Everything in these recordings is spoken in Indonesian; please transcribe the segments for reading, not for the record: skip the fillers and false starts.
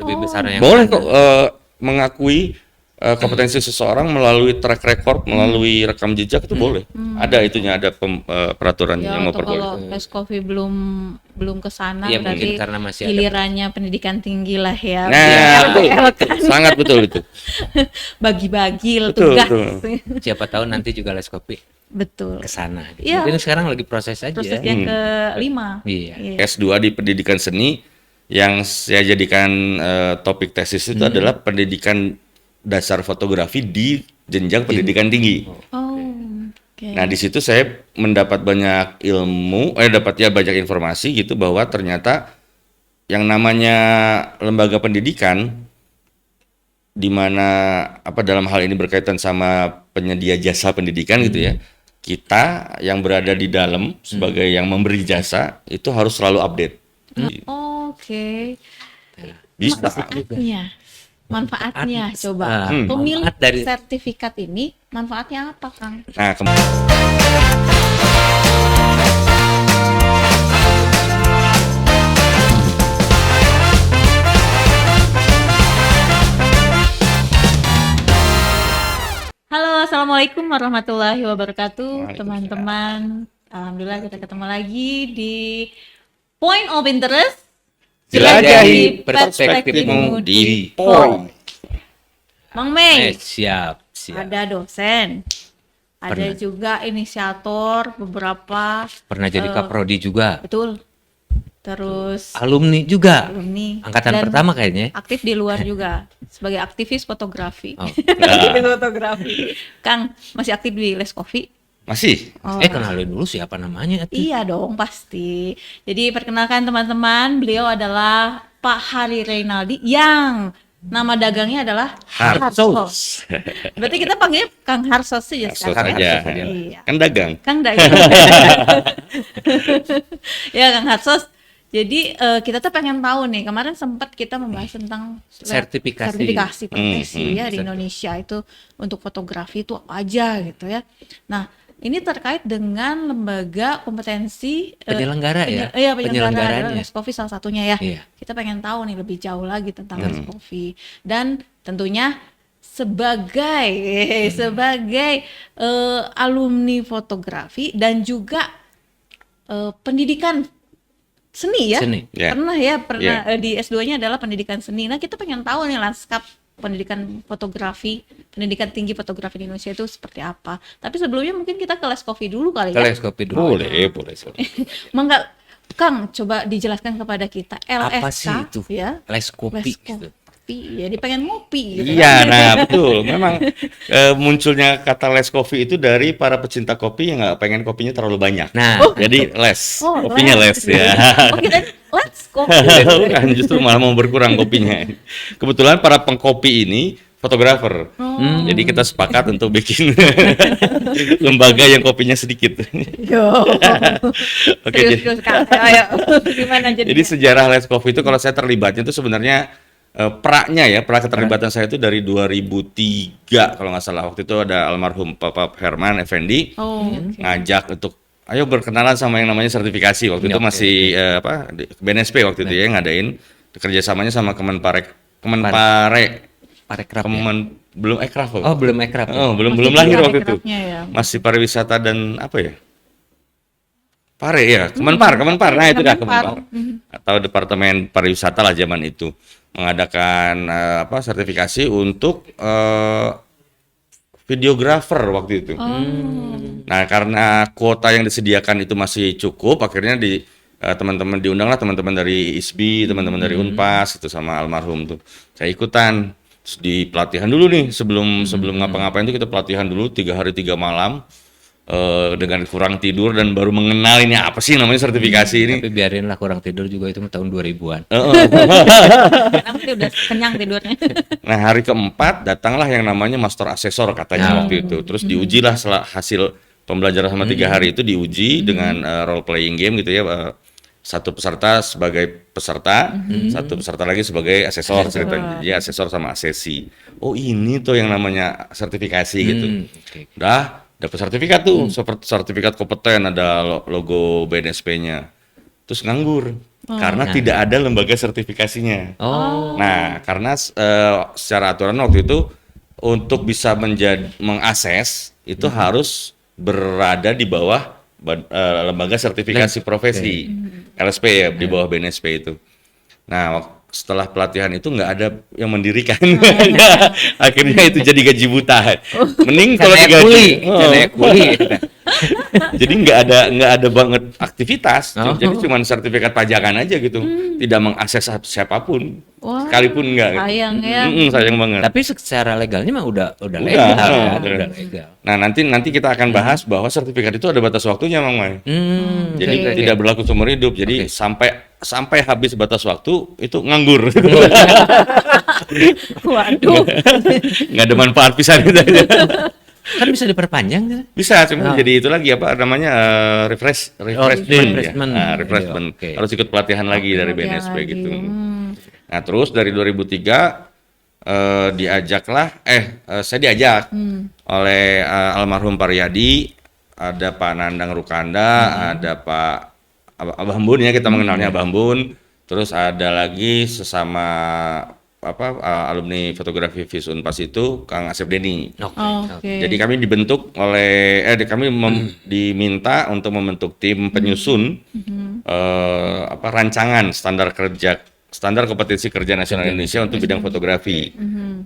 lebih besar yang Boleh mana? kok mengakui kompetensi seseorang melalui track record, melalui rekam jejak itu boleh. Ada itunya, ada peraturannya Ya, yang atau kalau memperbolehkan. Leskofi belum ke sana, Iya, mungkin berarti karena masih ada. gilirannya pendidikan tinggi lah ya. Nah, Biar betul, sangat betul itu. bagi-bagi Betul, tugas. betul. Siapa tahu nanti juga les kopi Betul. ke sana. Iya. Mungkin sekarang lagi proses aja. Proses yang kelima. Iya. S2 di pendidikan seni yang saya jadikan topik tesis itu adalah pendidikan dasar fotografi di jenjang pendidikan tinggi. Oh, oke. Nah, di situ saya mendapat banyak ilmu, dapat ya banyak informasi gitu bahwa ternyata yang namanya lembaga pendidikan di mana dalam hal ini berkaitan sama penyedia jasa pendidikan gitu ya. Kita yang berada di dalam sebagai yang memberi jasa itu harus selalu update. Oke. Bisa. Manfaatnya coba. Ah, Pemilik manfaat dari- sertifikat ini manfaatnya apa, Kang? Nah, Halo, assalamualaikum warahmatullahi wabarakatuh, Waalaikumsalam. teman-teman. Alhamdulillah kita ketemu lagi di Point of Interest. Jelajahi perspektifmu di Point. Mang Mei, Siap. ada dosen, ada Pernah. juga inisiator beberapa, Pernah jadi kaprodi juga. betul. Terus Alumni juga. alumni Angkatan dan pertama kayaknya. aktif di luar juga sebagai aktivis fotografi. Oh. Aktivis fotografi. Kang masih aktif di Les Coffee? masih. Oh. Kenalin dulu siapa namanya. Iya dong pasti. Jadi perkenalkan teman-teman, beliau adalah Pak Hari Reynaldi yang nama dagangnya adalah Harsos. Berarti kita panggilnya Kang Harsos saja Harsos sekarang. aja. Iya. Kan dagang. Kang dagang. Ya Kang Harsos. Jadi kita tuh pengen tahu nih, kemarin sempat kita membahas tentang Sertifikasi. profesi ya di Indonesia itu untuk fotografi itu apa aja gitu ya. Nah, ini terkait dengan lembaga kompetensi Penyelenggara ya? Iya, penyelenggara Penyelenggaranya. Leskofi salah satunya ya. Iya. Kita pengen tahu nih lebih jauh lagi tentang Leskofi dan tentunya sebagai alumni fotografi dan juga pendidikan seni ya. Seni. Ya. Pernah di S2-nya adalah pendidikan seni. Nah, kita pengen tahu nih lanskap pendidikan fotografi, pendidikan tinggi fotografi di Indonesia itu seperti apa. Tapi sebelumnya mungkin kita ke Leskofi dulu kali Ke ya. les kopi dulu. Boleh. Mangga, Kang, coba dijelaskan kepada kita LSK Apa sih itu? ya. Les kopi. gitu. Jadi pengen ngopi gitu. Iya, nah betul. Memang munculnya kata les kopi itu dari para pecinta kopi yang nggak pengen kopinya terlalu banyak. Nah, Jadi les, Oh, kopinya les ya. Oh, kita let's coffee. Kan justru malah mau berkurang kopinya. Kebetulan para pengkopi ini fotografer. Jadi kita sepakat untuk bikin lembaga yang kopinya sedikit. Yo. Oke, Serius Kang. Ayo. Gimana jadi jadinya? sejarah les kopi itu kalau saya terlibatnya itu sebenarnya pra keterlibatan saya itu dari 2003 kalau nggak salah. Waktu itu ada almarhum Bapak Herman Effendi Oh, oke. ngajak untuk ayo berkenalan sama yang namanya sertifikasi. Waktu itu Oke. masih BNSP waktu itu ya ngadain kerjasamanya sama Kemenpare Parekraf ya? belum ekraf. Oh, belum ekraf. Oh, belum Masih lahir di waktu itu. arekrafnya ya. Masih pariwisata dan apa ya? Pare ya, Kemenpar. Nah itu dah Kemenpar. Kemenpar. Atau Departemen Pariwisata lah zaman itu mengadakan sertifikasi untuk videografer waktu itu. Nah, karena kuota yang disediakan itu masih cukup, akhirnya teman-teman diundanglah teman-teman dari ISBI, teman-teman dari Unpas itu sama almarhum tuh. Saya ikutan. Terus di pelatihan dulu nih sebelum ngapa-ngapain itu kita pelatihan dulu 3 hari 3 malam dengan kurang tidur dan baru mengenal ini apa sih namanya sertifikasi ini. Tapi biarinlah kurang tidur juga itu tahun 2000-an. Nanti udah kenyang tidurnya. Nah, hari keempat datanglah yang namanya master asesor katanya waktu itu. Terus diujilah hasil pembelajaran sama 3 hari itu diuji dengan role playing game gitu ya. Satu peserta sebagai peserta, satu peserta lagi sebagai asesor ceritanya. Jadi asesor sama asesi. Oh, ini tuh yang namanya sertifikasi gitu. Oke. Udah dapat sertifikat tuh, seperti sertifikat kompeten ada logo BNSP-nya. Terus nganggur. karena tidak ada lembaga sertifikasinya. Oh. Nah, karena secara aturan waktu itu untuk bisa mengakses itu harus berada di bawah lembaga sertifikasi profesi LSP ya, di bawah BNSP itu. Nah, setelah pelatihan itu nggak ada yang mendirikan. Akhirnya itu jadi gaji buta. Mending kalau digaji. Kuli. Jadi nggak ada banget aktivitas. Jadi cuma sertifikat pajakan aja gitu. Tidak mengakses siapapun. Wah, Sekalipun nggak. sayang ya. Sayang banget. Tapi secara legalnya mah udah legal. Udah. Udah legal. Nah, nanti kita akan bahas bahwa sertifikat itu ada batas waktunya, Mang Mai. Jadi Oke. tidak berlaku seumur hidup. Jadi sampai habis batas waktu itu nganggur. Waduh. Nggak ada manfaat pisan gitu. Kan bisa diperpanjang kan? Bisa, cuma jadi itu lagi apa namanya refreshment ya. refreshment. Refreshment. Oke. Harus ikut pelatihan lagi dari Pelatihan BNSP lagi. gitu. Nah, terus dari 2003 saya diajak oleh almarhum Pak Riyadi, ada Pak Nandang Rukanda, ada Pak Abah Hembun ya, kita mengenalnya Abah Hembun. Terus ada lagi sesama alumni fotografi FIS Unpas itu Kang Asep Deni. Oke. Jadi kami dibentuk oleh diminta untuk membentuk tim penyusun rancangan standar kompetensi kerja nasional Indonesia untuk bidang fotografi.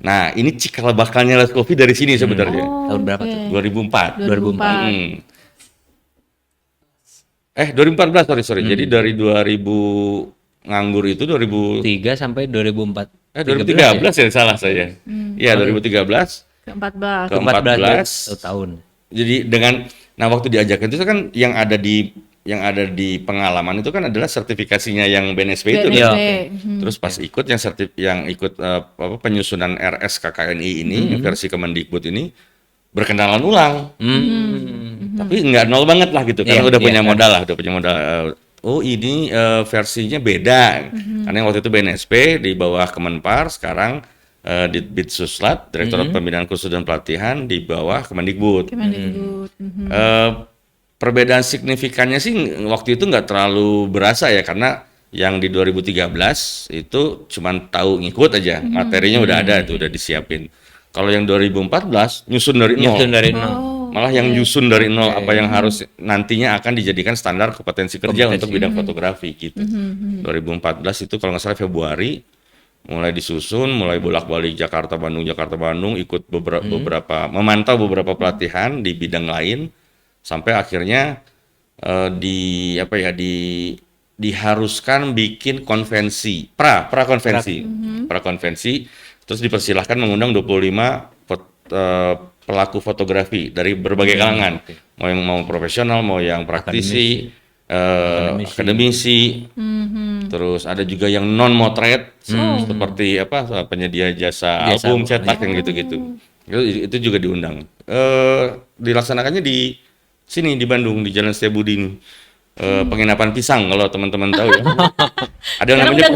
Nah, ini cikal bakalnya Les Coffee dari sini sebenarnya. Tahun berapa tuh? 2004. 2004. 2014 sorry. Jadi dari 2000 nganggur itu 3 sampai 2004. 2013 ya salah saya. Iya, 2013 Ke-14. ke 14 1 tahun. Jadi waktu diajakin itu kan yang ada di pengalaman itu kan adalah sertifikasinya yang BNSP itu BNSP. kan. Iya. Terus pas ikut yang ikut penyusunan RS KKNI ini versi Kemendikbud ini berkenalan ulang. Tapi nggak nol banget lah gitu karena udah punya modal lah, oh ini versinya beda. Karena yang waktu itu BNSP di bawah Kemenpar, sekarang di Ditsuslat, Direktorat Pembinaan Khusus dan Pelatihan di bawah Kemendikbud. Perbedaan signifikannya sih waktu itu nggak terlalu berasa ya, karena yang di 2013 itu cuman tahu ngikut aja, materinya udah ada itu udah disiapin. Kalau yang 2014 nyusun dari nol. Malah yang nyusun dari nol apa yang harus nantinya akan dijadikan standar kompetensi kerja untuk bidang fotografi gitu. 2014 itu kalau nggak salah Februari mulai disusun, mulai bolak-balik Jakarta Bandung, ikut memantau beberapa pelatihan di bidang lain sampai akhirnya diharuskan bikin konvensi, prakonvensi, terus dipersilahkan mengundang 25 pelaku fotografi dari berbagai kalangan, mau yang profesional, mau yang praktisi, akademisi, terus ada juga yang non motret seperti penyedia jasa album, cetak yang gitu-gitu. Itu juga diundang. Dilaksanakannya di sini di Bandung di Jalan Setiabudi ini. Penginapan Pisang kalau teman-teman tahu ya. Ada yang namanya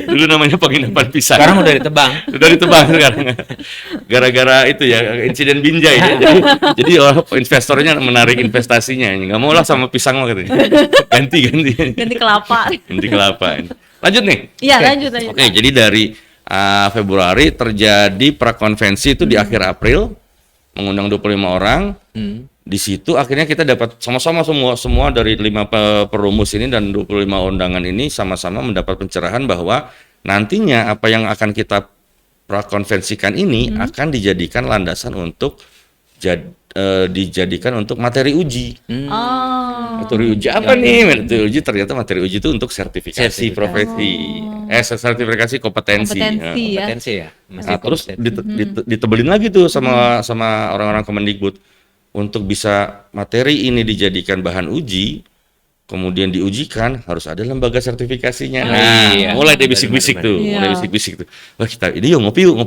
dulu namanya Penginapan Pisang. Sekarang udah ditebang. Sudah ditebang sekarang. Gara-gara itu ya insiden Binjai ya. Jadi investornya menarik investasinya. Nggak mau lah sama pisang mah katanya. Ganti kelapa. Ganti kelapa. Lanjut nih. Iya, lanjut. Oke, jadi dari Februari terjadi prakonvensi itu di akhir April, mengundang 25 orang. Di situ akhirnya kita dapat sama-sama semua dari 5 perumus ini dan 25 undangan ini sama-sama mendapat pencerahan bahwa nantinya apa yang akan kita prakonvensikan ini akan dijadikan landasan untuk dijadikan untuk materi uji. Materi uji apa nih? Materi uji ternyata materi uji itu untuk sertifikasi profesi. Sertifikasi kompetensi. Kompetensi ya. Nah, terus ditebelin lagi tuh sama orang-orang Kemendikbud untuk bisa materi ini dijadikan bahan uji, kemudian diujikan harus ada lembaga sertifikasinya. Mulai dia bisik-bisik tuh, Wah ini ngopi yuk.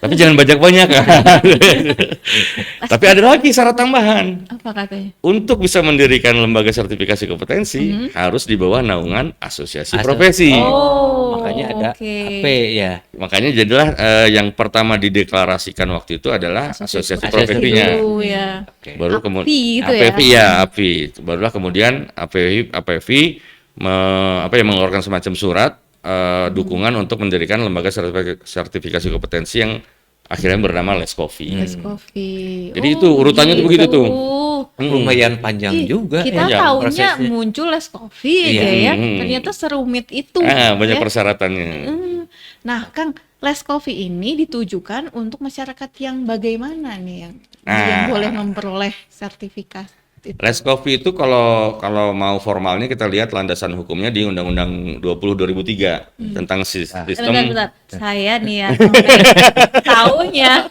Tapi jangan banyak-banyak. Tapi ada lagi syarat tambahan. Apa katanya? Untuk bisa mendirikan lembaga sertifikasi kompetensi harus di bawah naungan asosiasi profesi. makanya ada oke. AP ya. Makanya jadilah yang pertama dideklarasikan waktu itu adalah asosiasi Asosiasi profesinya. Itu ya. Oke. Baru kemudian API itu ya. APV ya, API. Barulah kemudian APV mengeluarkan semacam surat dukungan untuk mendirikan lembaga sertifikasi kompetensi yang akhirnya bernama Leskofi. Es Coffee. Jadi itu urutannya tuh begitu tuh. Lumayan panjang Ih, juga kita ya taunya prosesnya. muncul Les Coffee Iya. aja ya. Hmm. Ternyata serumit itu. Banyak ya. persyaratannya. Nah, Kang, Les Coffee ini ditujukan untuk masyarakat yang bagaimana nih yang Nah. boleh memperoleh sertifikasi itu? Leskofi itu kalau mau formalnya kita lihat landasan hukumnya di Undang-Undang 20 2003 tentang sistem. Bentar. Saya nih ya, taunya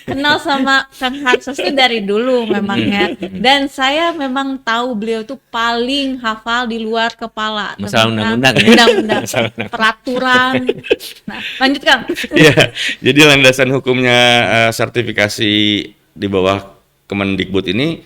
kenal sama Kang Harsos itu dari dulu memangnya. Dan saya memang tahu beliau tuh paling hafal di luar kepala. Masalah tentang undang-undang ya? undang-undang, peraturan. Nah, lanjut Kang. Iya, jadi landasan hukumnya sertifikasi di bawah Kemendikbud ini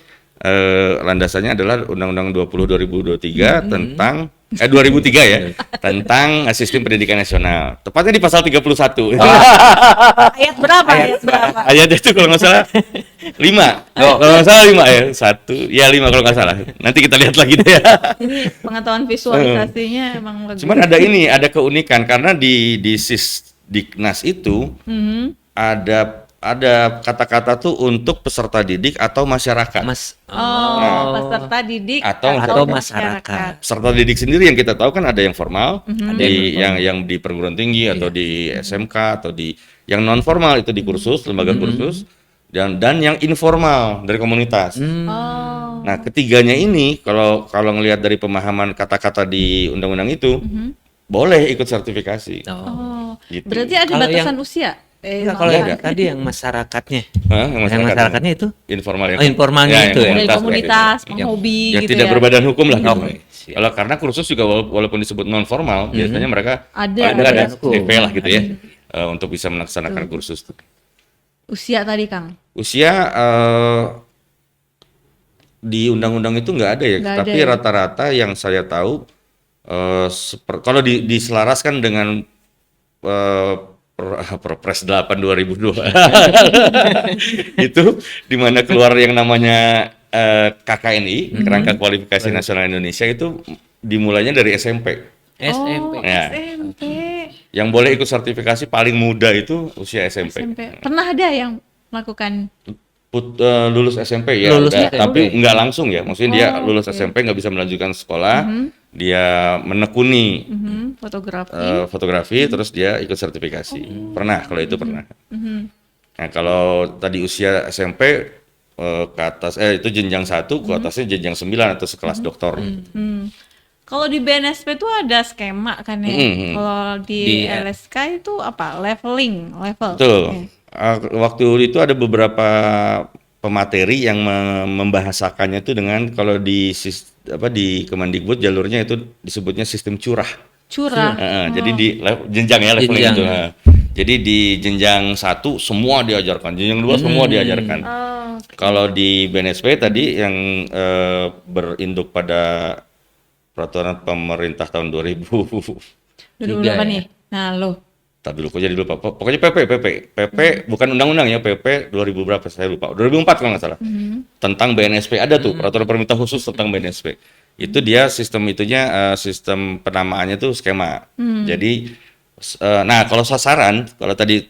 landasannya adalah Undang-Undang 20 2023 tentang 2003 ya, tentang sistem pendidikan nasional. Tepatnya di pasal 31. Ayat berapa? Ayat berapa? Ayatnya itu kalau nggak salah 5. Kalau nggak salah 5 ya. 5 kalau nggak salah. Nanti kita lihat lagi deh ya. Ini pengetahuan visualisasinya emang bagus. Cuman ada keunikan karena di Sisdiknas itu ada kata-kata tuh untuk peserta didik atau masyarakat. Peserta didik Atau masyarakat. Peserta didik sendiri yang kita tahu kan ada yang formal, yang di perguruan tinggi atau di SMK atau di yang non formal itu di kursus, lembaga kursus, dan yang informal dari komunitas. Nah, ketiganya ini kalau ngelihat dari pemahaman kata-kata di undang-undang itu boleh ikut sertifikasi. Gitu. Berarti ada Kalau batasan usia? Enggak, kalau yang tadi yang masyarakatnya. Yang Masyarakatnya itu informal informalnya itu ya. Dari komunitas, gitu. penghobi Ya gitu tidak ya. berbadan hukum lah gitu. Oke, siap. Kalau karena kursus juga walaupun disebut non formal, biasanya mereka Ada ada DP lah gitu ya, untuk bisa melaksanakan kursus. usia tadi Kang. Usia di undang-undang itu nggak ada ya, Nggak tapi ada ya. rata-rata yang saya tahu kalau diselaraskan dengan Perpres 8 2002 itu di mana keluar yang namanya KKNI, Kerangka Kualifikasi Nasional Indonesia, itu dimulainya dari SMP. SMP. Ya. SMP. Yang boleh ikut sertifikasi paling muda itu usia SMP. SMP. Pernah ada yang melakukan Lulus SMP ya, Lulus SMP. tapi nggak langsung ya. Maksudnya dia lulus oke. SMP nggak bisa melanjutkan sekolah, dia menekuni fotografi. terus dia ikut sertifikasi. Pernah kalau itu pernah. Nah, kalau tadi usia SMP ke atas itu jenjang 1, ke atasnya jenjang 9 atau sekelas doktor. Kalau di BNSP itu ada skema kan ya. Kalau di Di- LSK itu apa? Level. Betul. Oke. Waktu itu ada beberapa pemateri yang membahasakannya itu dengan kalau di Kemendikbud jalurnya itu disebutnya sistem curah. Curah. Jadi di jenjang ya levelnya Jenjang. itu. Jadi di jenjang 1 semua diajarkan, jenjang 2 semua diajarkan. Kalau di BNSP tadi yang berinduk pada peraturan pemerintah tahun 2000. Dulu Tiga apa ya. nih? Nah, lo. Tak dulu kok jadi lupa. Pokoknya PP bukan undang-undang ya, PP 2000 berapa saya lupa. 2004 kalau nggak salah. Tentang BNSP ada tuh peraturan pemerintah khusus tentang BNSP. Itu dia sistem sistem penamaannya tuh skema. Jadi nah kalau sasaran, kalau tadi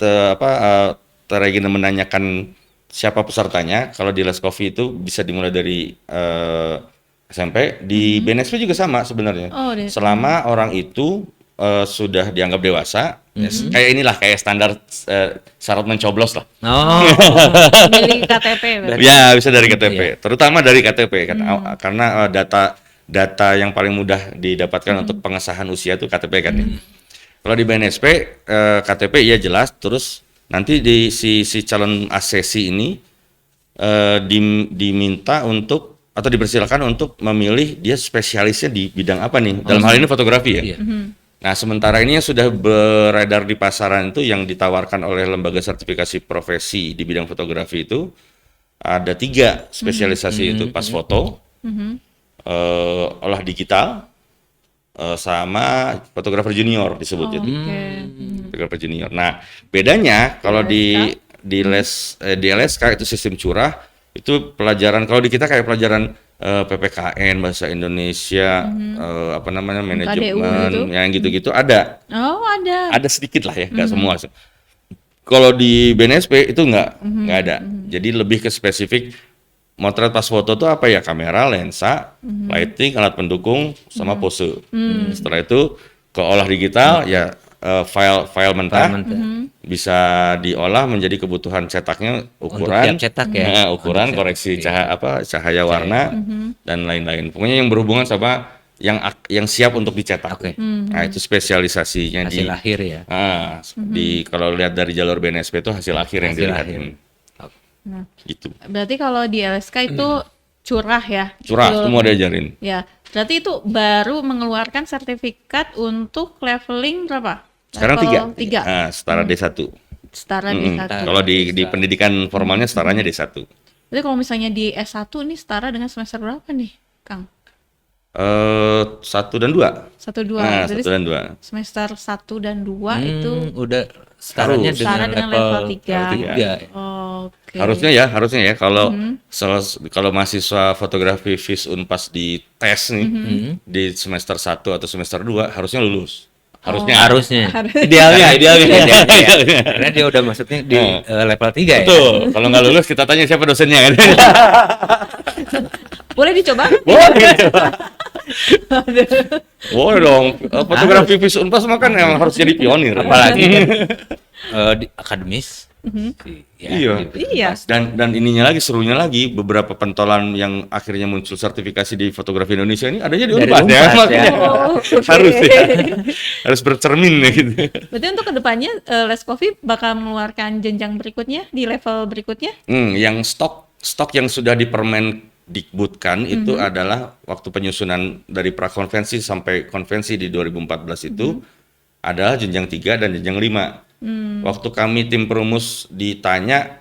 Regina menanyakan siapa pesertanya, kalau di Leskofi itu bisa dimulai dari SMP, di BNSP juga sama sebenarnya. Oh, di- Selama orang itu sudah dianggap dewasa, kayak standar syarat mencoblos lah. Milih KTP berarti. Ya bisa dari KTP, terutama dari KTP kan, karena data yang paling mudah didapatkan untuk pengesahan usia itu KTP kan ya. Kalau di BNSP KTP ya jelas, terus nanti di si calon asesi ini diminta untuk atau dipersilakan untuk memilih dia spesialisnya di bidang apa nih. Dalam hal ini fotografi ya. Iya. Nah, sementara ini yang sudah beredar di pasaran itu yang ditawarkan oleh lembaga sertifikasi profesi di bidang fotografi itu ada 3 spesialisasi itu pas foto, olah digital, sama fotografer junior disebut Oke. itu. Fotografer junior. Nah, bedanya kalau di di LSK itu sistem curah, itu pelajaran kalau di kita kayak pelajaran PPKN bahasa Indonesia, apa namanya manajemen, gitu? yang gitu-gitu ada. Oh, ada. Ada sedikit lah ya, nggak semua. Kalau di BNSP itu nggak ada. Jadi lebih ke spesifik motret pas foto tuh apa ya, kamera, lensa, lighting, alat pendukung, sama pose. Setelah itu ke olah digital ya file mentah bisa diolah menjadi kebutuhan cetaknya, ukuran, tiap cetak ya? nah, ukuran, koreksi cahaya warna dan lain-lain. Pokoknya yang berhubungan sama yang siap untuk dicetak. Oke. Nah, itu spesialisasinya Hasil akhir ya. kalau lihat dari jalur BNSP itu hasil akhir yang Hasil dilihat. akhir. Nah, Gitu. berarti kalau di LSK itu curah ya? Curah Betul. semua diajarin. Ya, berarti itu baru mengeluarkan sertifikat untuk leveling berapa? Sekarang Level 3. Nah, setara D1. Setara D1. Kalau di pendidikan formalnya setaranya D1. Berarti kalau misalnya di S1 ini setara dengan semester berapa nih, Kang? 1 dan 2. 1, 2. Nah, Jadi 1 dan 2. semester 1 dan 2 itu Udah setaranya setara dengan level 3. tiga. Oke. Harusnya ya kalau mahasiswa fotografi FIS Unpas di tes nih di semester 1 atau semester 2 harusnya lulus. Harusnya. Idealnya. Karena dia udah masuknya di level 3 ya. Betul. Kalau nggak lulus kita tanya siapa dosennya kan. Boleh dicoba? Boleh dong. Fotografi FIS Unpas mah kan emang harus jadi pionir. Apalagi kan di akademis. Iya. Iya. Dan ininya lagi, serunya lagi, beberapa pentolan yang akhirnya muncul sertifikasi di fotografi Indonesia ini adanya di Dari Unpas ya. Unpas, Makanya ya. Oh, oke. harus ya. Harus bercermin ya gitu. Berarti untuk kedepannya Les Coffee bakal mengeluarkan jenjang berikutnya di level berikutnya? Yang stok yang sudah dipermendikbudkan itu adalah waktu penyusunan dari prakonvensi sampai konvensi di 2014 itu adalah jenjang 3 dan jenjang 5. Waktu kami tim perumus ditanya,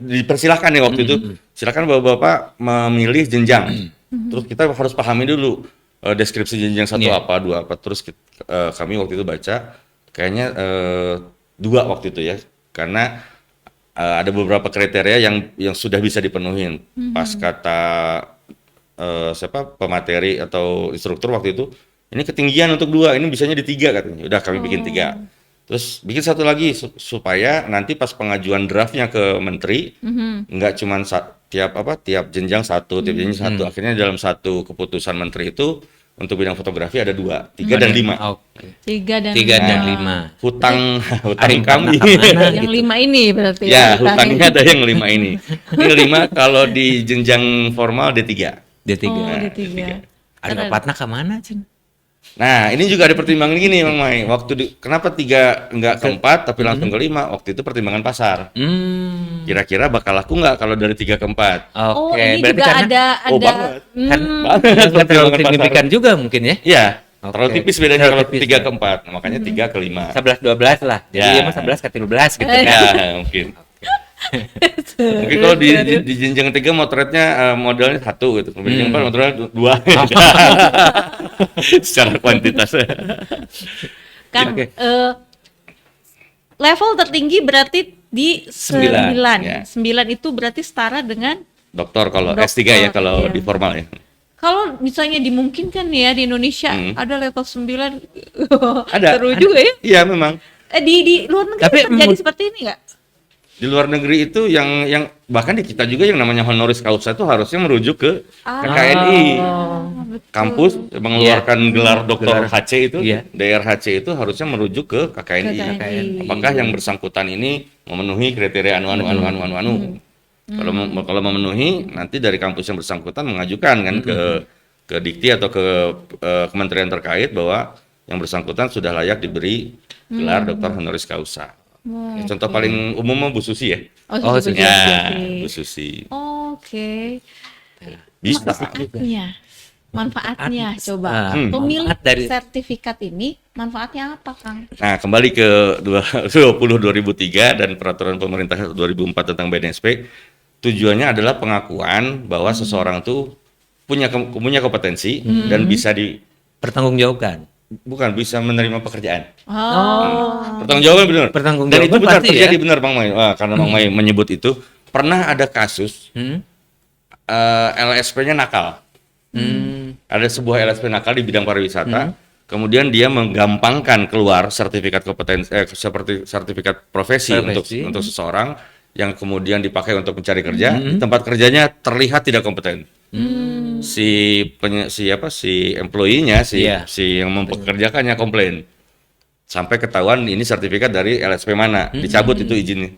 dipersilahkan ya waktu itu, silakan bapak-bapak memilih jenjang. Terus kita harus pahami dulu deskripsi jenjang 1 apa, 2 apa. Terus kami waktu itu baca, kayaknya 2 waktu itu ya, karena ada beberapa kriteria yang sudah bisa dipenuhin. Pas kata pemateri atau instruktur waktu itu, ini ketinggian untuk 2, ini bisanya di 3 katanya. Udah kami bikin 3. Terus bikin 1 lagi supaya nanti pas pengajuan draftnya ke menteri nggak cuma tiap jenjang 1, tiap jenjang 1. Akhirnya dalam satu keputusan menteri itu untuk bidang fotografi ada 2, 3 dan 5. Oke. 3 dan 5. Hutang Ari kami. mana Yang 5 ini berarti Ya, hutangnya ada yang 5 ini. Ini 5 kalau di jenjang formal D3. D3. Oh, D3. Ada platna ke mana, Cen? Nah, ini juga ada pertimbangan gini, Bang Mai. Kenapa 3 enggak ke 4 tapi langsung ke 5? Waktu itu pertimbangan pasar. Kira-kira bakal laku nggak kalau dari 3 ke 4? Oh, Oke, ini berarti juga karena ada banget. kan Banget nggak terlalu pertimbangan pasar. signifikan juga mungkin ya. Iya, Oke. terlalu tipis bedanya Terlalu kalau tipis, 3 ya. ke 4. Makanya 3 ke 5. 11-12 lah. Jadi Ya. ya mah 11 ke 13 gitu kan. Ya, mungkin. Mungkin kalau di jenjang 3 motretnya modelnya 1 gitu. Kalau jenjang 4 motretnya 2. Secara kuantitas. Kang, Oke. level tertinggi berarti di 9. Ya. 9 itu berarti setara dengan Doktor kalau Doktor, S3 ya, kalau iya. di formal ya. kalau misalnya dimungkinkan ya di Indonesia ada level 9. Ada. Seru juga ya. Iya, memang. Di luar negeri Tapi terjadi seperti ini nggak? Di luar negeri itu yang bahkan di kita juga yang namanya honoris causa itu harusnya merujuk ke KKNI. Kampus mengeluarkan gelar doktor Gelar. HC itu, Iya. DRHC itu harusnya merujuk ke KKNI. KKNI. Apakah yang bersangkutan ini memenuhi kriteria anu. Kalau memenuhi, nanti dari kampus yang bersangkutan mengajukan kan ke Dikti atau ke kementerian terkait bahwa yang bersangkutan sudah layak diberi gelar doktor honoris causa. Wow. Contoh paling umum mah Bu Susi ya. Oh, Susi. Ya, Bu Susi. Oke. Bisa. Manfaatnya coba. Ah, Pemilik manfaat dari- sertifikat ini manfaatnya apa, Kang? Nah, kembali ke 2003 dan peraturan pemerintah 2004 tentang BNSP, tujuannya adalah pengakuan bahwa seseorang tuh punya kompetensi dan bisa Pertanggungjawabkan. bukan bisa menerima pekerjaan. Oh. Pertanggungjawaban benar. Dan Pertanggungjawaban itu benar pasti terjadi ya. benar Bang Mai. Wah, karena Bang Mai menyebut itu pernah ada kasus LSP-nya nakal. Ada sebuah LSP nakal di bidang pariwisata. Kemudian dia menggampangkan keluar sertifikat kompetensi seperti sertifikat profesi. Untuk seseorang yang kemudian dipakai untuk mencari kerja. Di tempat kerjanya terlihat tidak kompeten. Si employee-nya si yang mempekerjakannya komplain. Sampai ketahuan ini sertifikat dari LSP mana, dicabut itu izinnya.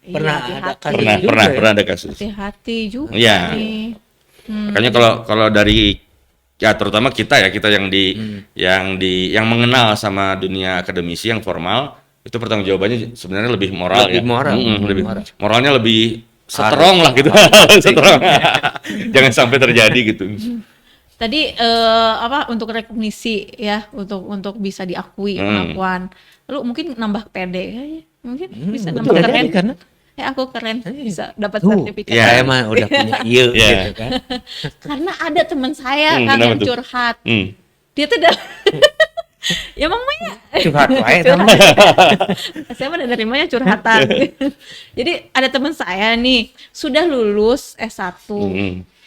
Pernah Iya, ada hati-hati. kasus juga ya? Pernah ada kasus. Hati-hati juga Iya. nih. Makanya kalau dari ya terutama kita yang mengenal sama dunia akademisi yang formal itu pertanggungjawabannya sebenarnya lebih moral Lebih ya. moral. Lebih moralnya lebih strong lah gitu. Strong. Jangan sampai terjadi gitu. Tadi untuk rekognisi ya, untuk bisa diakui pengakuan. Lalu mungkin nambah pede kayaknya. Mungkin bisa nambah betul, keren. karena Aku keren bisa dapat sertifikat. ya. saya mah udah punya gitu kan. Karena ada teman saya kan kenapa yang tuh? curhat. Hmm. Dia tuh udah ya Mang Maya. Curhat wae sama. Saya mah nerimanya curhatan. Jadi ada teman saya nih sudah lulus S1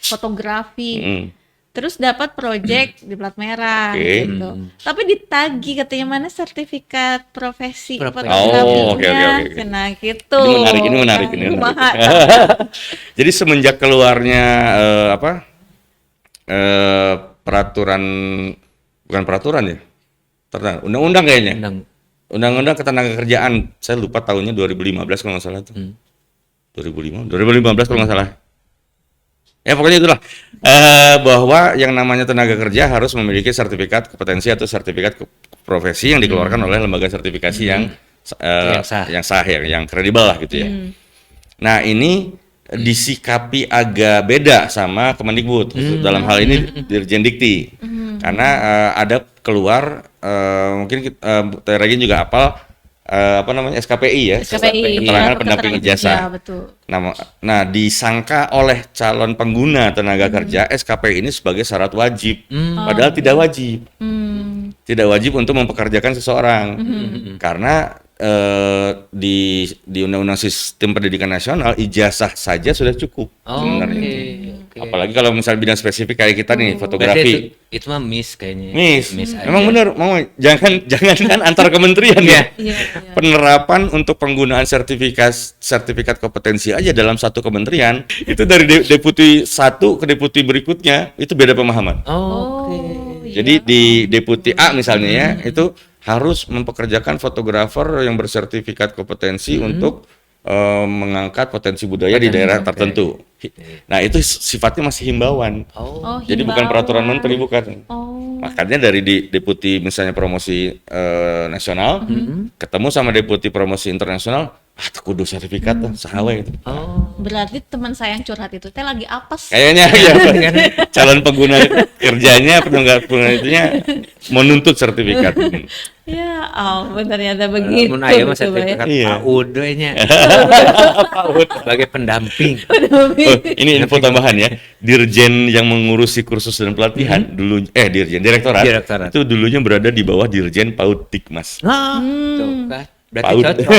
fotografi. Terus dapat project di plat merah gitu. Tapi ditagi katanya mana sertifikat profesi fotografinya. Oke. Nah gitu. Ini menarik. Jadi semenjak keluarnya peraturan, bukan peraturan ya, undang-undang kayaknya. Undang-undang Ketenagakerjaan, saya lupa tahunnya 2015 kalau nggak salah tuh. 2015 kalau nggak salah. Ya pokoknya itulah bahwa yang namanya tenaga kerja harus memiliki sertifikat kompetensi atau sertifikat profesi yang dikeluarkan oleh lembaga sertifikasi yang sah, yang kredibel lah gitu ya. Nah ini disikapi agak beda sama Kemendikbud dalam hal ini Dirjen Dikti karena ada keluar mungkin Regin juga hafal SKPI ya, keterangan pendamping ijazah. Ya, betul. Nah, disangka oleh calon pengguna tenaga kerja SKPI ini sebagai syarat wajib, padahal tidak wajib. Tidak wajib untuk mempekerjakan seseorang, karena di Undang-Undang Sistem Pendidikan Nasional ijazah saja sudah cukup sebenarnya. Apalagi kalau misalnya bidang spesifik kayak kita nih fotografi. Itu mah miss kayaknya. Miss memang benar, jangan kan antar kementerian ya. Penerapan untuk penggunaan sertifikat kompetensi aja dalam satu kementerian itu dari deputi satu ke deputi berikutnya itu beda pemahaman. Jadi di deputi A misalnya ya itu harus mempekerjakan fotografer yang bersertifikat kompetensi untuk mengangkat potensi budaya di daerah tertentu. Nah itu sifatnya masih himbauan. Jadi bukan peraturan menteri, bukan. Makanya dari deputi misalnya promosi nasional ketemu sama deputi promosi internasional, kudu sertifikat tuh sahawe gitu. Berarti teman saya yang curhat itu teh lagi apes. Kayaknya ya calon pengguna kerjanya pengguna itunya menuntut sertifikat. Ya, ternyata begitu. Mun aya mah sertifikat PAUD nya. PAUD sebagai pendamping. Ini info tambahan ya. Dirjen yang mengurusi kursus dan pelatihan dulu direktorat itu dulunya berada di bawah Dirjen PAUD Dikmas. Tuh kan. Berarti PAUD. cocok.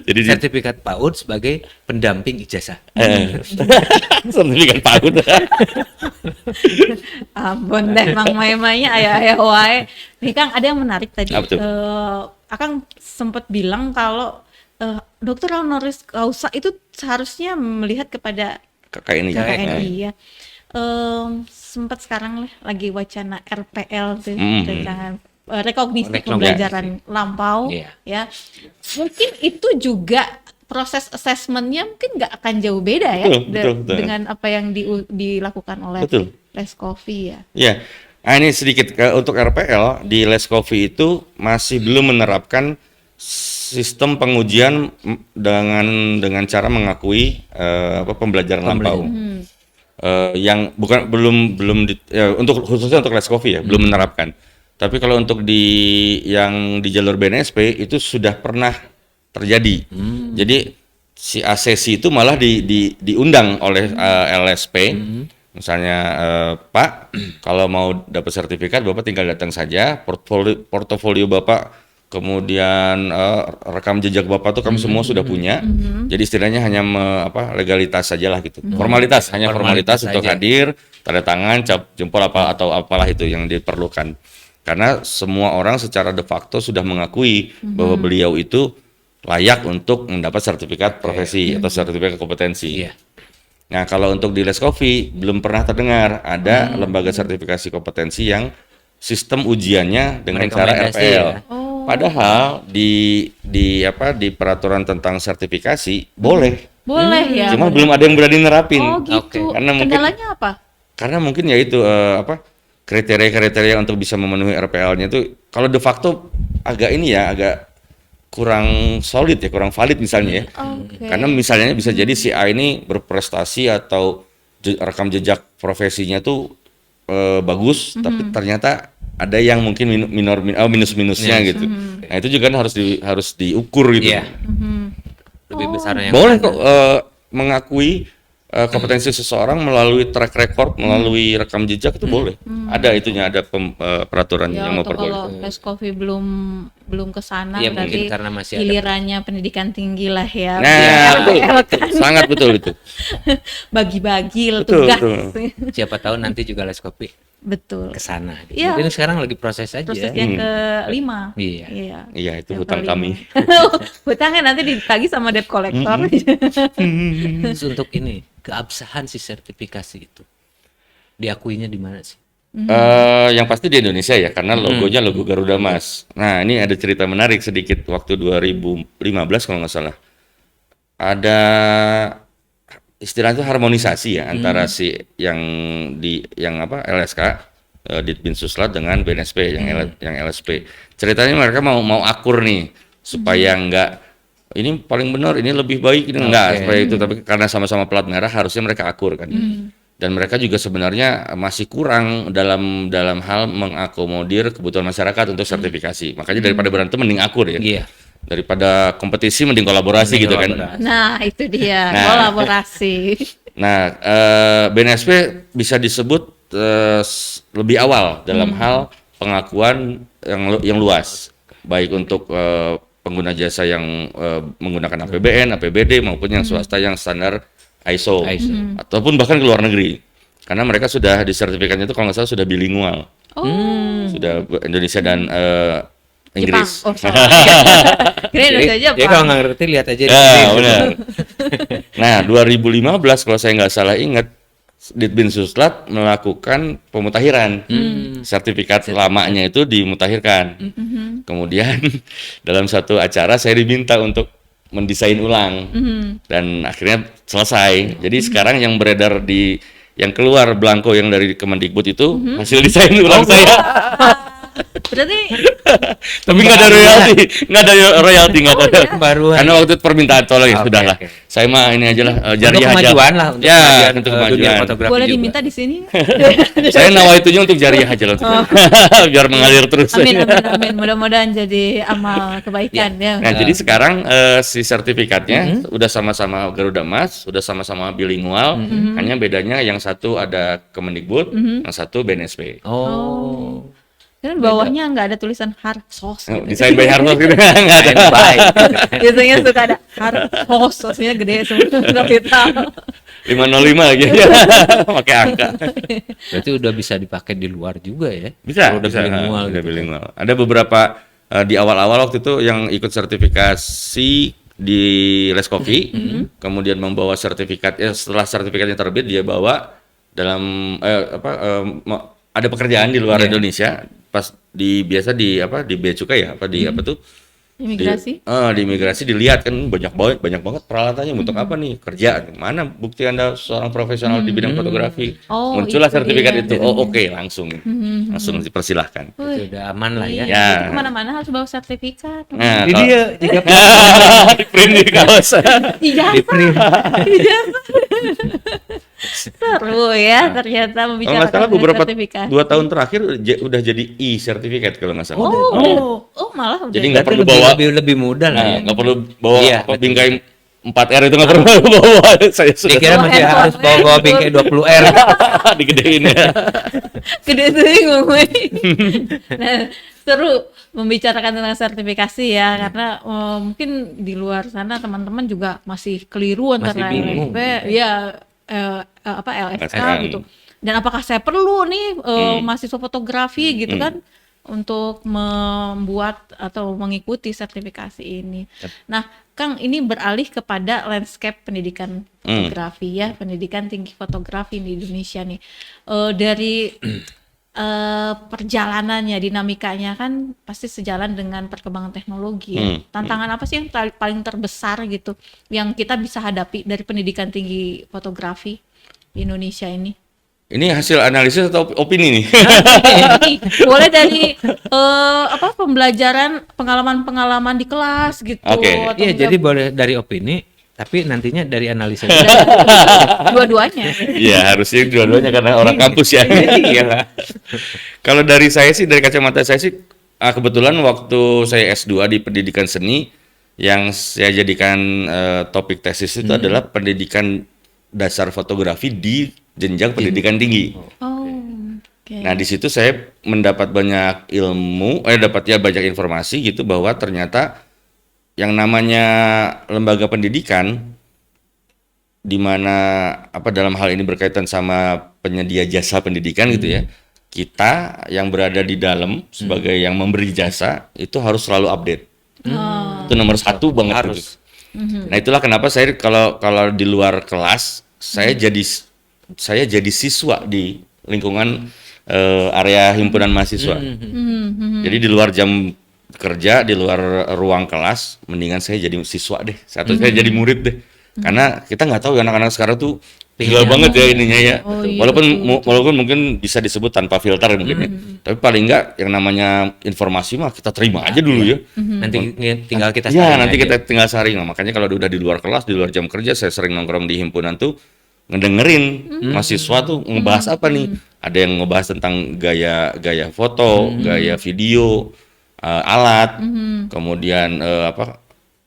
Jadi sertifikat PAUD sebagai pendamping ijazah. sertifikat PAUD. Ampun deh, Mang Maya ayah wae. Nih Kang, ada yang menarik tadi. Akang sempat bilang kalau dokter honoris causa itu seharusnya melihat kepada KKNI ya. Sempat sekarang lagi wacana RPL tuh, rancangan rekognisi pembelajaran lampau ya. Mungkin itu juga proses assessment-nya mungkin nggak akan jauh beda ya betul. Dengan apa yang dilakukan oleh Leskovi ya. Iya. Nah ini sedikit untuk RPL di Leskovi itu masih belum menerapkan sistem pengujian dengan cara mengakui pembelajaran lampau. Yang khususnya untuk Leskovi ya belum menerapkan. Tapi kalau untuk yang di jalur BNSP itu sudah pernah terjadi. Jadi si asesi itu malah diundang oleh LSP. Misalnya, Pak, kalau mau dapat sertifikat, Bapak tinggal datang saja, portofolio Bapak, kemudian rekam jejak Bapak tuh kami semua sudah punya. Jadi istilahnya hanya legalitas sajalah gitu. Formalitas, hanya formalitas untuk saja. hadir, tanda tangan, cap jempol atau apalah itu yang diperlukan. Karena semua orang secara de facto sudah mengakui bahwa beliau itu layak untuk mendapat sertifikat profesi atau sertifikat kompetensi. Iya. Nah, kalau untuk di Leskofi belum pernah terdengar ada lembaga sertifikasi kompetensi yang sistem ujiannya dengan cara Merekomendasi, RPL. ya. Padahal di peraturan tentang sertifikasi boleh. Boleh ya. Cuma belum ada yang berani nerapin. Oh gitu. Oke. Karena mungkin- Kendalanya apa? Karena mungkin ya itu kriteria-kriteria untuk bisa memenuhi RPL-nya itu kalau de facto agak kurang solid ya, kurang valid misalnya ya. Oke. Karena misalnya bisa jadi si A ini berprestasi atau rekam jejak profesinya tuh bagus, tapi ternyata ada yang mungkin minus-minusnya gitu. Nah, itu juga kan harus diukur gitu. Iya. Lebih besar yang Boleh kok mengakui kompetensi seseorang melalui track record, melalui rekam jejak itu boleh. Ada itunya, ada peraturannya Ya, yang atau kalau memperbolehkan. Leskofi belum ke sana Iya, mungkin berarti karena masih ada- gilirannya pendidikan tinggi lah ya. Nah, betul. RPL kan Sangat betul itu. bagi-bagi Betul, tugas. betul. siapa tahu nanti juga Leskopi Betul. ke sana. Iya. Mungkin sekarang lagi proses aja. Proses yang ke-5. Iya. Iya. Iya, itu Yang hutang kelima. kami. Hutangnya nanti ditagih sama debt collector. Terus untuk ini, keabsahan si sertifikasi itu diakuinya di mana sih? Yang pasti di Indonesia ya, karena logonya logo Garuda Mas. Nah, ini ada cerita menarik sedikit waktu 2015 kalau nggak salah. Ada istilah itu harmonisasi ya antara si yang LSK Ditbinsuslat dengan BNSP yang LSP. Ceritanya mereka mau akur nih supaya nggak ini paling benar, ini lebih baik, ini enggak supaya itu, tapi karena sama-sama plat merah harusnya mereka akur kan. Dan mereka juga sebenarnya masih kurang dalam hal mengakomodir kebutuhan masyarakat untuk sertifikasi. Makanya daripada berantem mending akur ya. Iya. Daripada kompetisi mending kolaborasi gitu kan. kolaborasi. Nah, itu dia Nah. kolaborasi. Nah, BNSP bisa disebut lebih awal dalam hal pengakuan yang luas, baik untuk pengguna jasa yang menggunakan APBN, APBD maupun yang swasta yang standar ISO, ataupun bahkan ke luar negeri. Karena mereka sudah di sertifikatnya itu kalau nggak salah sudah bilingual, sudah Indonesia dan Inggris. Jepang. Oh, salah. Kira Indonesia Ya Jepang. kalau nggak ngerti lihat aja di Ya, sini. benar. Nah, 2015 kalau saya nggak salah ingat, Ditbinsuslat melakukan pemutakhiran. Sertifikat lamanya itu dimutakhirkan. Kemudian dalam satu acara saya diminta untuk mendesain ulang. Dan akhirnya selesai. Jadi sekarang yang beredar yang keluar belangko yang dari Kemendikbud itu hasil desain ulang saya. Berarti Tapi nggak ada royalti, nggak ada royalti, nggak ada. Baruan. Karena waktu itu permintaan tolong ya Oke, sudah lah. oke. Saya mah ini aja lah, Untuk jariah aja. kemajuan lah, untuk Ya, kemajuan untuk dunia kemajuan. fotografi boleh juga. diminta di sini. Saya nawaitunya untuk jariah aja lah, biar mengalir terus. Amin, amin, amin. Mudah-mudahan jadi amal kebaikan ya. Nah, jadi sekarang si sertifikatnya udah sama-sama Garuda Mas, udah sama-sama bilingual, hanya bedanya yang satu ada Kemendikbud, yang satu BNSP. Oh. Dan bawahnya nggak ada tulisan Harsos gitu. Desain by Hartos gitu nggak ada. Baik. Biasanya suka ada Harsos, sosnya gede semua kapital. 505 lagi, pakai angka. Berarti udah bisa dipakai di luar juga ya? Bisa, Kalau udah bisa. bilingual Udah gitu. bilingual. Ada beberapa di awal-awal waktu itu yang ikut sertifikasi di Leskofi, kemudian membawa sertifikat. Setelah sertifikatnya terbit, dia bawa dalam ada pekerjaan di luar Indonesia. Pas biasa di bea cukai ya, apa tuh? Imigrasi. Di imigrasi dilihat kan banyak banget peralatannya untuk apa nih, kerja. Mana bukti Anda seorang profesional di bidang fotografi? Oh, Muncullah itu sertifikat dia. itu. Oh, oke, langsung dipersilahkan. Itu udah aman lah ya. Ya. Jadi kemana-mana harus bawa sertifikat. Nah, Jadi kalau- dia jika di print di kaos. Ijazah. di print. Ijazah. Seru ya ternyata Kalau nggak membicarakan salah beberapa sertifikat. 2 tahun terakhir udah jadi e-sertifikat kalau nggak salah. Oh, malah udah. Jadi nggak Berarti perlu bawa lebih mudah lah ya. nggak perlu bawa Iya, apa betul. bingkai 4R itu nggak pernah bawa. Saya sudah Dikira Bawa masih handphone. harus bawa bingkai 20R. digedein ya. Gede tuh ngomongin. Nah, seru membicarakan tentang sertifikasi ya, karena mungkin di luar sana teman-teman juga masih keliru antara Masih bingung. LSP, ya apa LSK LSK. gitu. Dan apakah saya perlu nih mahasiswa fotografi gitu kan untuk membuat atau mengikuti sertifikasi ini. Nah, Kang, ini beralih kepada landscape pendidikan fotografi ya, pendidikan tinggi fotografi di Indonesia nih. Dari perjalanannya, dinamikanya kan pasti sejalan dengan perkembangan teknologi ya. Tantangan apa sih yang paling terbesar gitu yang kita bisa hadapi dari pendidikan tinggi fotografi di Indonesia ini? Ini hasil analisis atau opini nih? Ini boleh dari apa pembelajaran pengalaman-pengalaman di kelas gitu. Oke. atau Iya, enggak jadi boleh dari opini, tapi nantinya dari analisa. dua-duanya. Iya, harusnya dua-duanya karena orang kampus ya. Iya. Kalau dari saya sih, dari kacamata saya sih, kebetulan waktu saya S2 di pendidikan seni, yang saya jadikan topik tesis itu adalah pendidikan dasar fotografi di jenjang pendidikan tinggi. Oh, oke. Nah, di situ saya mendapat banyak ilmu, dapat ya banyak informasi gitu bahwa ternyata yang namanya lembaga pendidikan di mana apa dalam hal ini berkaitan sama penyedia jasa pendidikan gitu ya. Kita yang berada di dalam sebagai yang memberi jasa itu harus selalu update. Itu nomor satu banget Harus. gitu. Nah, itulah kenapa saya kalau di luar kelas saya jadi siswa di lingkungan area himpunan mahasiswa. Jadi di luar jam kerja, di luar ruang kelas, mendingan saya jadi siswa deh. Atau saya jadi murid deh. Karena kita nggak tahu anak-anak sekarang tuh gila banget ya ininya ya. Oh, iya, Walaupun mungkin bisa disebut tanpa filter mungkin ya. Tapi paling nggak yang namanya informasi mah kita terima aja dulu ya. Nanti tinggal kita Ya, saring nanti aja. kita tinggal saring. Nah, makanya kalau udah di luar kelas, di luar jam kerja, saya sering nongkrong di himpunan tuh ngedengerin mahasiswa tuh ngebahas apa nih. Ada yang ngebahas tentang gaya foto, gaya video, alat, kemudian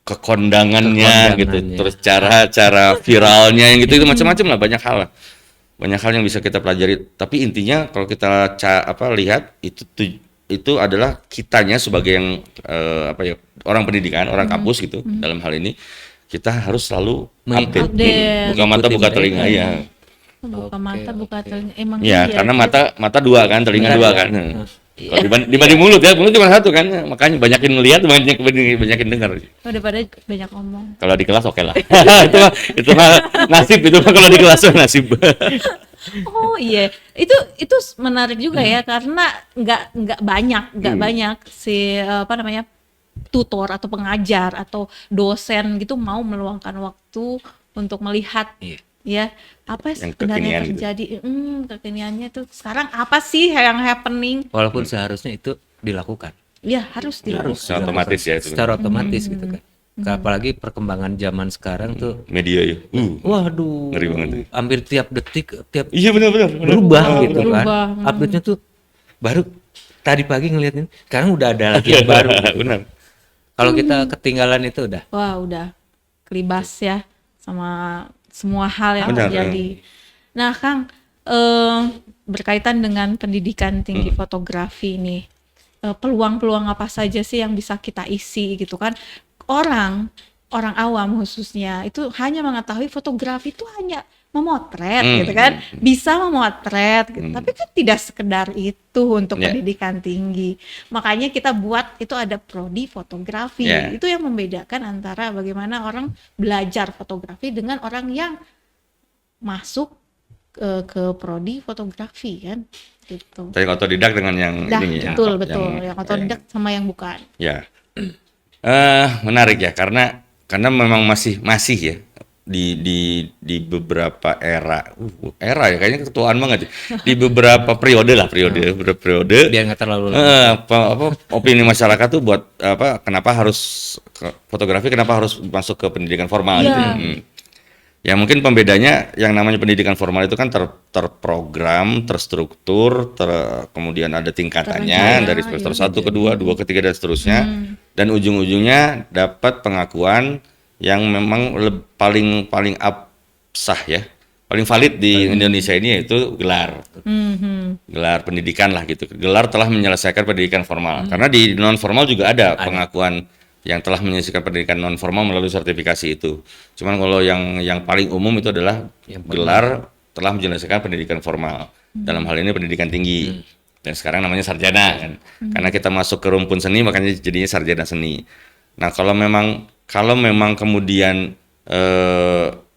kekondangannya gitu, terus cara viralnya yang gitu itu macam-macam lah, banyak hal lah. Banyak hal yang bisa kita pelajari. Tapi intinya kalau kita lihat itu adalah kitanya sebagai yang orang pendidikan, orang kampus gitu dalam hal ini kita harus selalu update. Update. Buka mata, buka Ikutin telinga mereka. ya. Buka mata, buka telinga. Emang Ya, iya, karena iya. mata dua kan, telinga dua kan. Kalau dibanding mulut cuma satu kan, makanya banyakin ngelihat, banyakin dengar. Daripada banyak ngomong. Kalau di kelas oke lah. itu mah nasib, itu mah kalau di kelas mah nasib. Oh iya, itu menarik juga ya, karena nggak banyak si tutor atau pengajar atau dosen gitu mau meluangkan waktu untuk melihat Iya. ya apa Yang sebenarnya kekinian gitu. terjadi, kekiniannya tuh sekarang apa sih yang happening? Walaupun seharusnya itu dilakukan. Ya harus dilakukan. Secara otomatis ya itu. Secara otomatis gitu kan. Apalagi perkembangan zaman sekarang tuh, Media ya. waduh, Ngeri banget. hampir tiap detik, tiap Iya benar. berubah gitu berubah. kan. Update-nya tuh baru tadi pagi ngeliatin, sekarang udah ada lagi yang baru. Benar. Kalau kita ketinggalan itu udah. Wah udah kelibas ya sama semua hal yang Benar, terjadi. Nah Kang, berkaitan dengan pendidikan tinggi fotografi nih, peluang-peluang apa saja sih yang bisa kita isi gitu kan? Orang awam khususnya itu hanya mengetahui fotografi itu hanya memotret gitu kan, bisa memotret gitu. Tapi kan tidak sekedar itu untuk Ya. pendidikan tinggi. Makanya kita buat itu ada prodi fotografi. Ya. Itu yang membedakan antara bagaimana orang belajar fotografi dengan orang yang masuk ke prodi fotografi kan gitu. Saya otodidak dengan yang ini ya. Betul yang otodidak sama yang bukan. Ya. Menarik ya karena memang masih ya di beberapa era ya kayaknya ketuaan banget ya. Di beberapa periode beberapa periode Biar nggak terlalu lama. opini masyarakat tuh buat kenapa harus fotografi kenapa harus masuk ke pendidikan formal gitu ya. Ya mungkin pembedanya yang namanya pendidikan formal itu kan terprogram, terstruktur, kemudian ada tingkatannya Terencana, dari semester ya. 1 ke 2, 2 ke 3 dan seterusnya. Dan ujung-ujungnya dapat pengakuan yang memang paling paling absah ya, paling valid di Indonesia ini yaitu gelar. Gelar pendidikan lah gitu. Gelar telah menyelesaikan pendidikan formal. Karena di non formal juga ada pengakuan yang telah menyelesaikan pendidikan non formal melalui sertifikasi itu. Cuman kalau yang paling umum itu adalah gelar telah menyelesaikan pendidikan formal. Dalam hal ini pendidikan tinggi. Dan sekarang namanya sarjana kan. Karena kita masuk ke rumpun seni makanya jadinya sarjana seni. Nah, kalau memang kemudian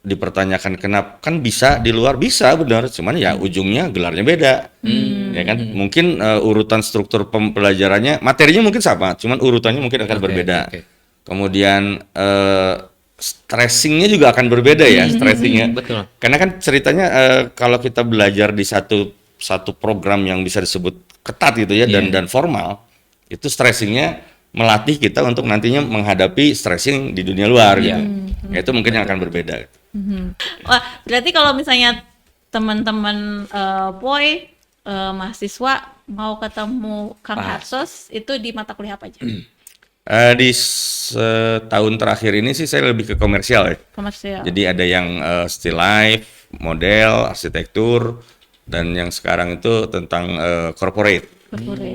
dipertanyakan kenapa, kan bisa di luar, bisa benar, cuman ya ujungnya gelarnya beda, ya kan? Mungkin urutan struktur pembelajarannya, materinya mungkin sama, cuman urutannya mungkin akan berbeda. Kemudian stressingnya juga akan berbeda ya, stressingnya. Betul. Karena kan ceritanya kalau kita belajar di satu program yang bisa disebut ketat gitu ya, dan formal, itu stressingnya melatih kita untuk nantinya menghadapi stressing di dunia luar gitu. Ya, itu mungkin yang akan berbeda. Wah, berarti kalau misalnya teman-teman Poi mahasiswa mau ketemu Kang Harsos itu di mata kuliah apa aja? Di setahun terakhir ini sih saya lebih ke komersial ya. Komersial. Jadi ada yang still life, model, arsitektur, dan yang sekarang itu tentang corporate.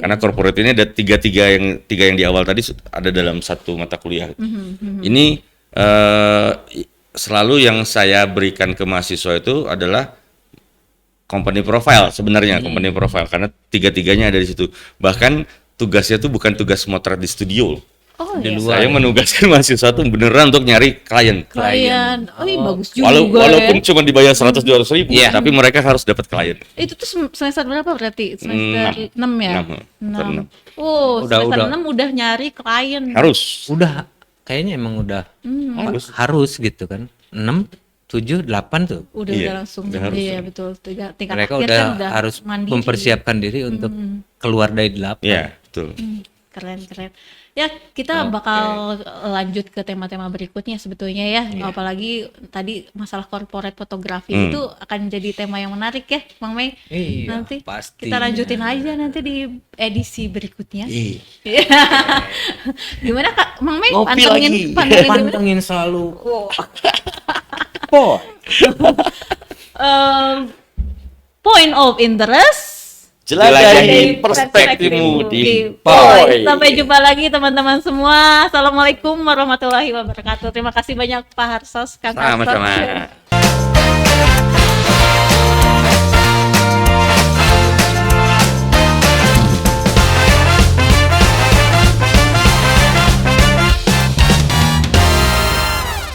Karena corporate ini ada tiga yang di awal tadi ada dalam satu mata kuliah. Ini selalu yang saya berikan ke mahasiswa itu adalah company profile sebenarnya, company profile, karena tiga-tiganya ada di situ. Bahkan tugasnya tuh bukan tugas motret di studio. Oh, Di iya. luar. Saya menugaskan mahasiswa tuh beneran untuk nyari klien. Klien. Oh, iya, bagus juga Walaupun ya. cuma dibayar 100-200 ribu, tapi mereka harus dapat klien. Itu tuh semester berapa berarti? Semester 6 ya? 6. 6. Oh, Udah- semester udah. 6 udah nyari klien. Harus. Udah kayaknya emang udah harus gitu kan. 6, 7, 8 tuh. Udah Iya, langsung. udah harus. Iya, betul. Tingkat Mereka akhir udah kan harus mandiri. mempersiapkan diri untuk keluar dari 8. Iya, betul. Keren. Ya, kita bakal lanjut ke tema-tema berikutnya sebetulnya ya. Apalagi tadi masalah corporate fotografi itu akan jadi tema yang menarik ya, Mang Mei. Iya, Nanti pastinya. kita lanjutin aja nanti di edisi berikutnya. Iya. Gimana Kak Mang Mei? Ngopi lagi. Pantengin gimana? Pantengin selalu. Point of interest. Jelajahi perspektifmu di Poi. Sampai jumpa lagi teman-teman semua. Assalamualaikum warahmatullahi wabarakatuh. Terima kasih banyak Pak Harsos, Kang Harsos. Sama-sama.